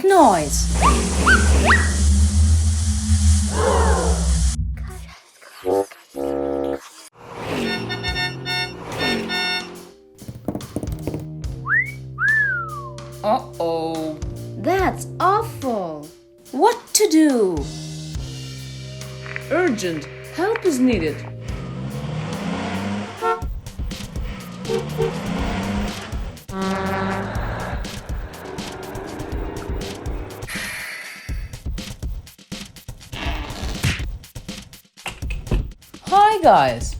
noise. Uh-oh. That's awful. What to do? Urgent. Help is needed. Hi, guys.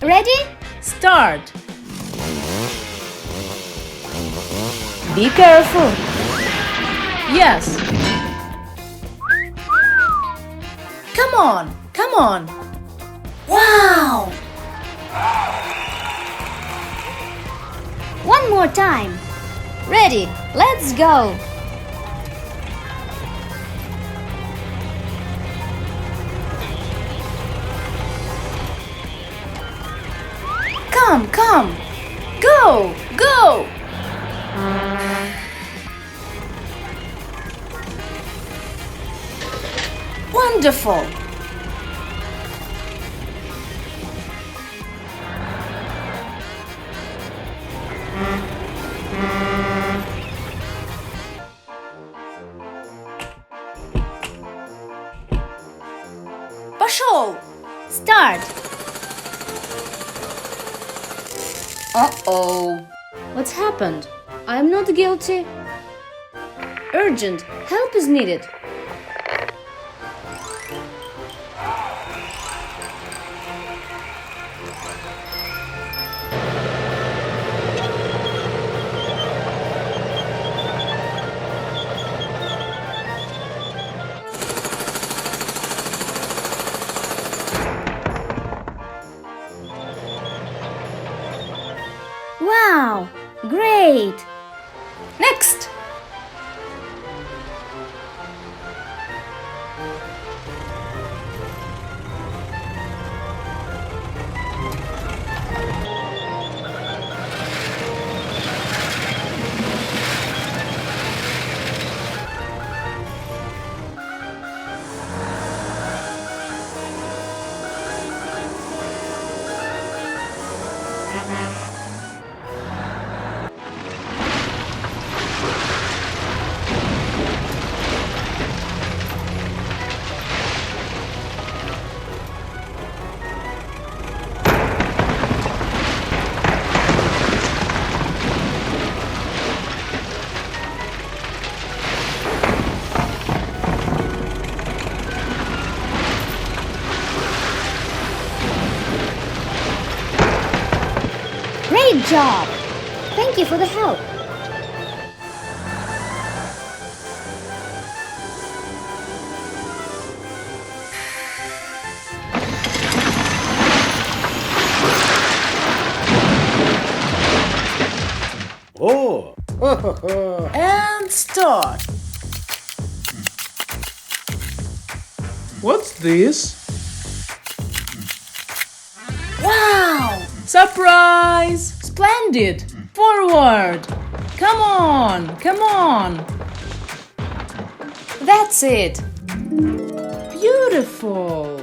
Ready? Start. Be careful. Yes. Come on, come on. Wow! One more time. Ready? Let's go. Come, come. Go, go. Wonderful. Пошел. Start. Uh-oh. What's happened? I'm not guilty. Urgent. Help is needed. Wow! Great! Next. Great job! Thank you for the help. Oh! And start. What's this? Wow! Surprise! Splendid! Forward! Come on! Come on! That's it! Beautiful!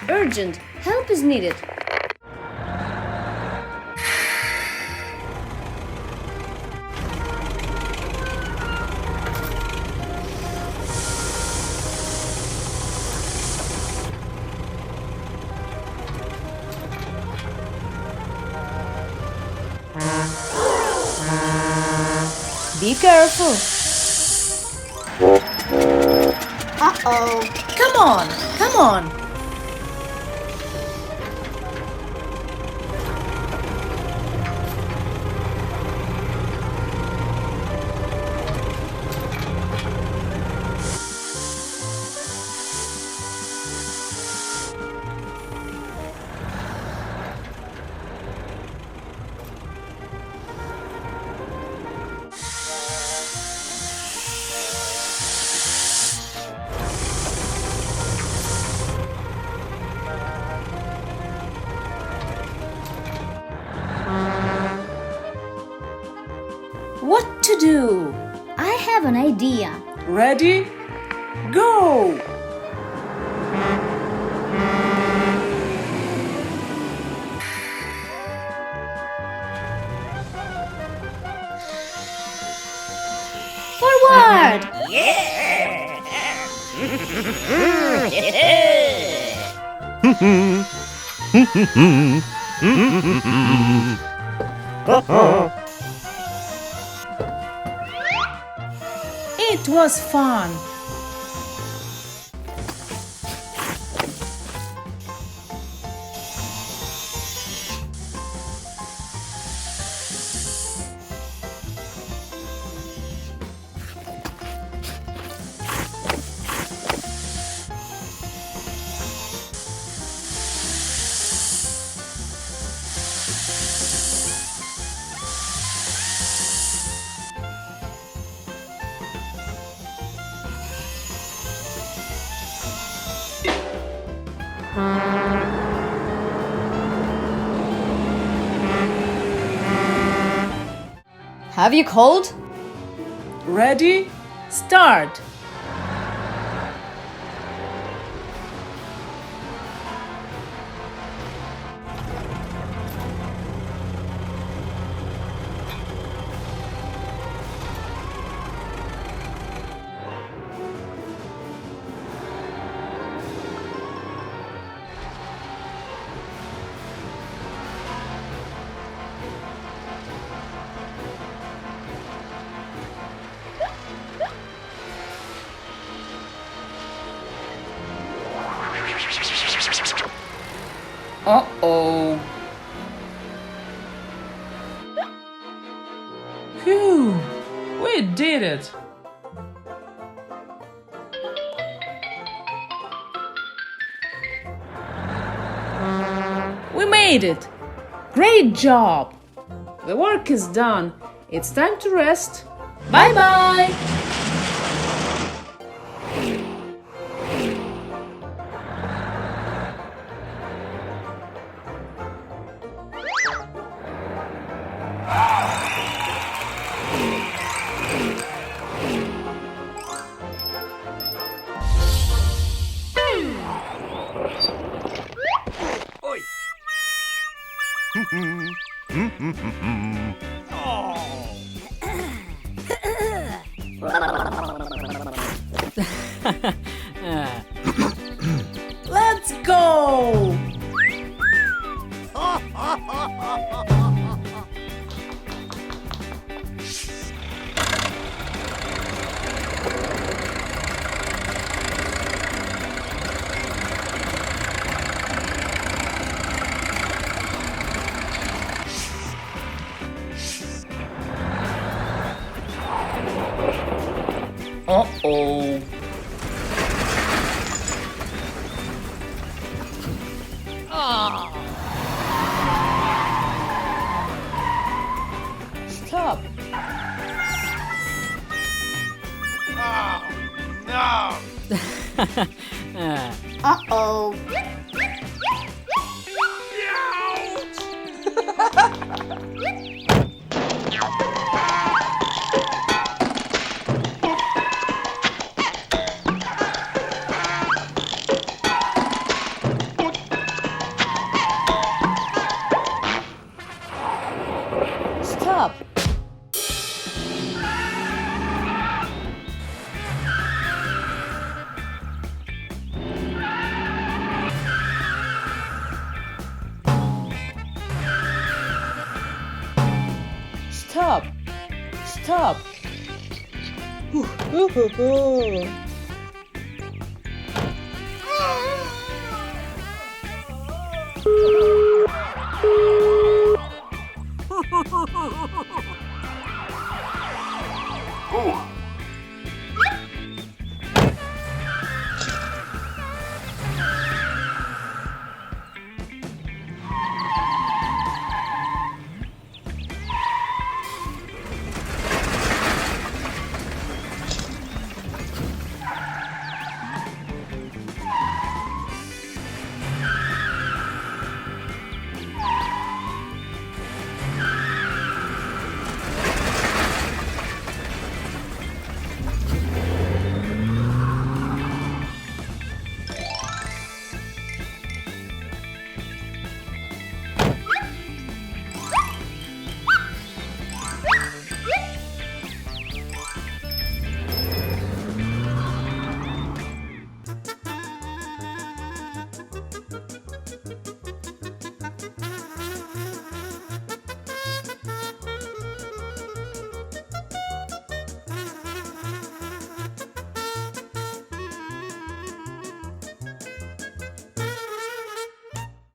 Urgent. Help is needed. Be careful! Uh-oh. Come on! Come on! to do. I have an idea. Ready? Go! Forward! It was fun. Have you called? Ready? Start. Uh-oh. Phew, we did it. We made it. Great job. The work is done. It's time to rest. Bye-bye. Let's go. Uh-oh. Stop. Uh-oh. Stop. Stop. Stop.